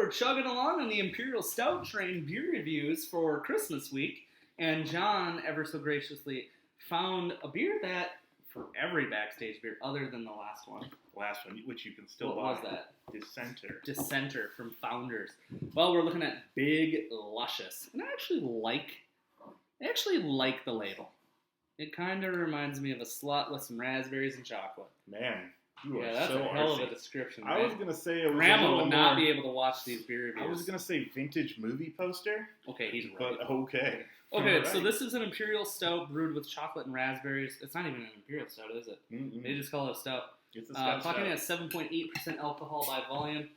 we're chugging along on the Imperial Stout Train beer reviews for Christmas week, and John ever so graciously found a beer that, for every backstage beer other than the last one. Last one, which you can still buy. What was that? Dissenter from Founders. Well, we're looking at Big Luscious, and I actually like the label. It kind of reminds me of a slut with some raspberries and chocolate. Man, you are that's so a hell artsy. of a description. I was gonna say it was Grandma would not be able to watch these beer reviews. I was gonna say vintage movie poster. Okay, he's right. But okay. Okay, right. So this is an Imperial Stout brewed with chocolate and raspberries. It's not even an Imperial Stout, is it? Mm-mm. They just call it a stout. It's a stout. Clocking at 7.8% alcohol by volume.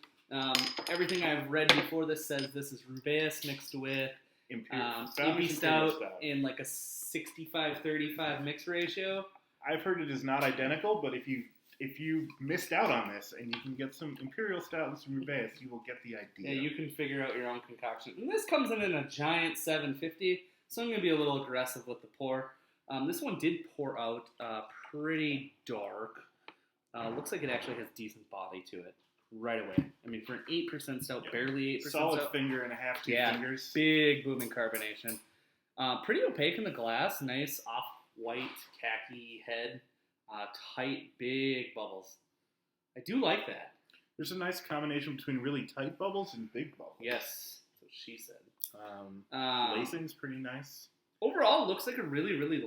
Everything I've read before this says this is Rubaeus mixed with Imperial Stout in like a 65-35 mix ratio. I've heard it is not identical, but if you missed out on this and you can get some Imperial Stout and some Rubaeus, you will get the idea. Yeah, you can figure out your own concoction. And this comes in a giant 750, so I'm going to be a little aggressive with the pour. This one did pour out pretty dark. Looks like it actually has decent body to it right away. I mean, for an 8% stout, barely 8% solid stout. finger and a half, two fingers. Big booming carbonation. Pretty opaque in the glass. Nice off-white khaki head. Tight, big bubbles. I do like that. There's a nice combination between really tight bubbles and big bubbles. Yes, that's what she said. Lacing's pretty nice. Overall, it looks like a really, really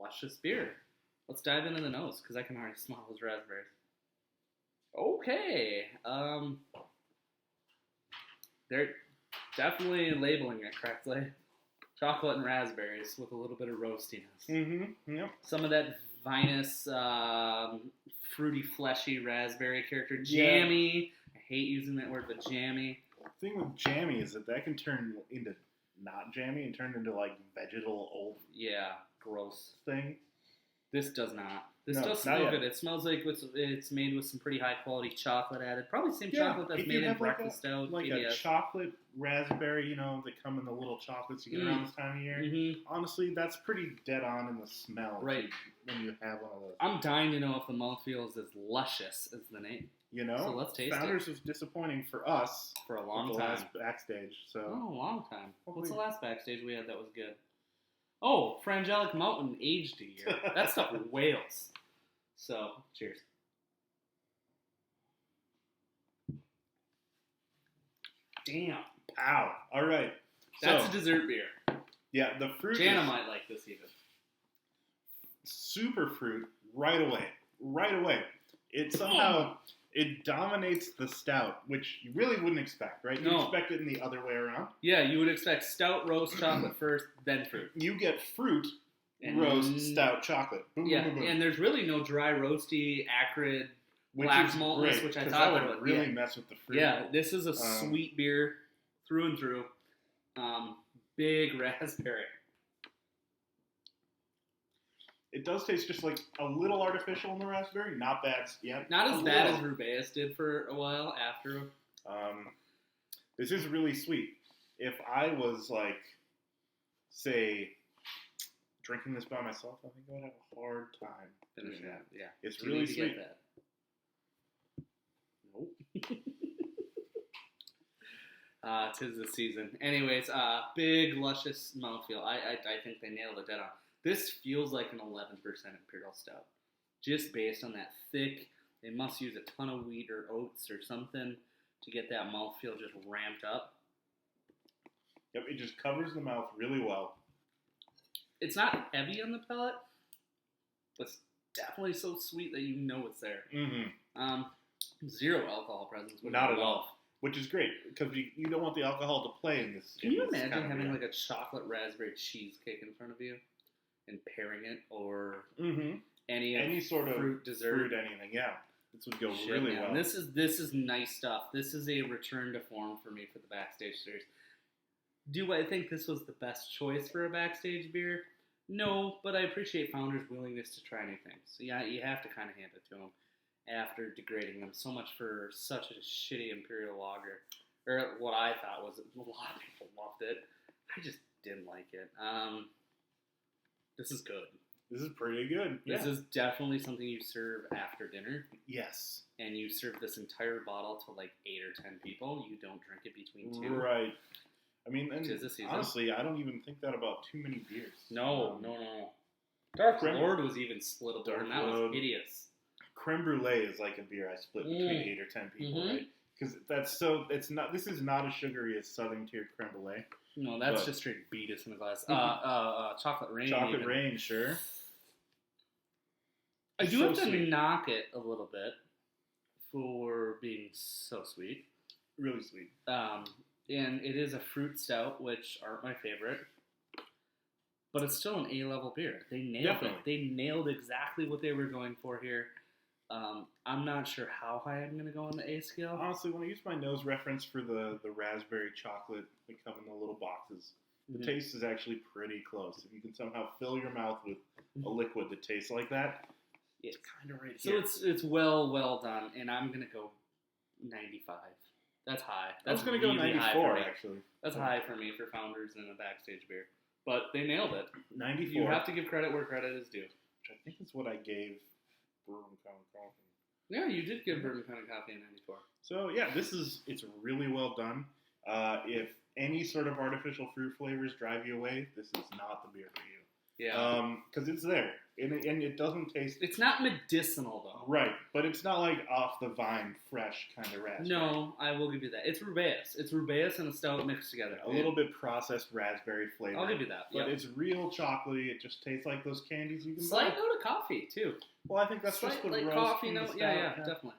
luscious beer. Let's dive into the nose, because I can already smell those raspberries. Okay. They're definitely labeling it correctly. Chocolate and raspberries with a little bit of roastiness. Mm-hmm. Yep. Some of that vinous, fruity, fleshy raspberry character. Jammy. I hate using that word, but jammy. The thing with jammy is that can turn into not jammy and turn into like vegetal old. Yeah, gross thing. This does not. This does smell good. It smells like it's made with some pretty high quality chocolate added. Probably the same chocolate that's made in breakfast stout. Like a chocolate raspberry, they come in the little chocolates you get around this time of year. Mm-hmm. Honestly, that's pretty dead on in the smell. Right. When you have one of those. I'm dying to know if the mouthfeel is as luscious as the name. So let's taste Founders was disappointing for us for a long time. Last backstage. So a long time. What's the last backstage we had that was good? Oh, Frangelic Mountain aged a year. That stuff wails. So, cheers. Damn. Ow. All right. That's a dessert beer. Yeah, the fruit. Jana might like this even. Super fruit right away. Right away. It somehow... It dominates the stout, which you really wouldn't expect, right? You expect it in the other way around. Yeah, you would expect stout, roast, chocolate first, then fruit. You get fruit, roast, stout, chocolate. Boom, boom, boom. And there's really no dry, roasty, acrid, black maltness, which I thought that would really mess with the fruit. Yeah, this is a sweet beer through and through. Big raspberry. It does taste just like a little artificial in the raspberry. Not bad yet. Not as bad as Rubaeus did for a while after. This is really sweet. If I was like, say, drinking this by myself, I think I would have a hard time finishing that. Yeah, it's really sweet. Get that? Nope. 'Tis the season. Anyways, big luscious mouthfeel. I think they nailed it dead on. This feels like an 11% Imperial Stout. Just based on that thick, they must use a ton of wheat or oats or something to get that mouthfeel just ramped up. Yep, it just covers the mouth really well. It's not heavy on the palate, but it's definitely so sweet that you know it's there. Mm-hmm. Zero alcohol presence. Not at all. Which is great, because you don't want the alcohol to play in this. Can you imagine having like a chocolate raspberry cheesecake in front of you? And pairing it, or any sort of fruit, dessert, anything, this would go really well. This is nice stuff. This is a return to form for me for the Backstage series. Do I think this was the best choice for a backstage beer? No, but I appreciate Founders' willingness to try new things. So yeah, you have to kind of hand it to them after degrading them so much for such a shitty Imperial Lager, or what I thought was a lot of people loved it. I just didn't like it. This is good. This is pretty good. This Yeah. is definitely something you serve after dinner, Yes. and you serve this entire bottle to like 8 or 10 people. You don't drink it between two. Right. I mean, and Tis the season. honestly, I don't even think that about too many beers. No, no. Dark Creme- Lord was even splittable, Dark and that was Lord. hideous. Creme brulee is like a beer I split between 8 or 10 people, Mhm. right? Because it's not. This is not as sugary as Southern Tier creme brulee. No, that's But- just straight beat us in the glass. Chocolate Rain. Chocolate even. rain, sure. I do So have to sweet. knock it a little bit for being so sweet. Really sweet. And it is a fruit stout, which aren't my favorite. But it's still an A-level beer. They nailed Definitely. it. They nailed exactly what they were going for here. I'm not sure how high I'm going to go on the A scale. Honestly, when I use my nose reference for the raspberry chocolate that come in the little boxes, the Mhm. taste is actually pretty close. If you can somehow fill your mouth with a liquid that tastes like that, it's kind of right So here. it's well done, and I'm going to go 95. That's high. I was That's going to go really high for 94, me. actually. That's high for me for Founders and a backstage beer. But they nailed it. 94. You have to give credit where credit is due. Which I think is what I gave Bourbon Coffee. Yeah, you did give Bourbon County Coffee in 94. So yeah, it's really well done. If any sort of artificial fruit flavors drive you away, this is not the beer for you. Yeah. Because it's there, and it doesn't taste It's not medicinal, though. right, but it's not like off the vine, fresh kind of raspberry. No, I will give you that. It's rubaeus. It's rubaeus and a stout mixed together. A little bit processed raspberry flavor. I'll give you that. But Yep. it's real chocolatey. It just tastes like those candies you can Slight buy. note of coffee, too. Well, I think that's Slight, just the like, roast coffee from the note. stout. Yeah, definitely.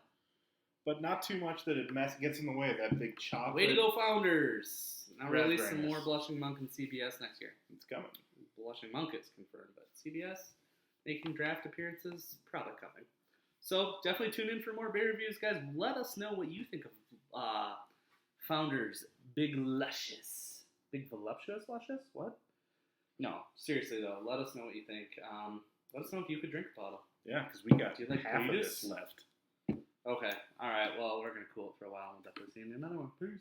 But not too much that it gets in the way of that big chocolate. Way to go, Founders. Now release some Raspberry-ness. more Blushing Monk and CBS next year. It's coming. Blushing Monk is confirmed, but CBS making draft appearances, probably coming. So definitely tune in for more beer reviews, guys. Let us know what you think of Founders Big Luscious. Big Voluptuous Luscious? What? No, seriously though, let us know what you think. Let us know if you could drink a bottle. Yeah, because we got Do you like half of Breeders? this left. Okay, alright, well, we're going to cool it for a while and we'll definitely see you in another one. Peace.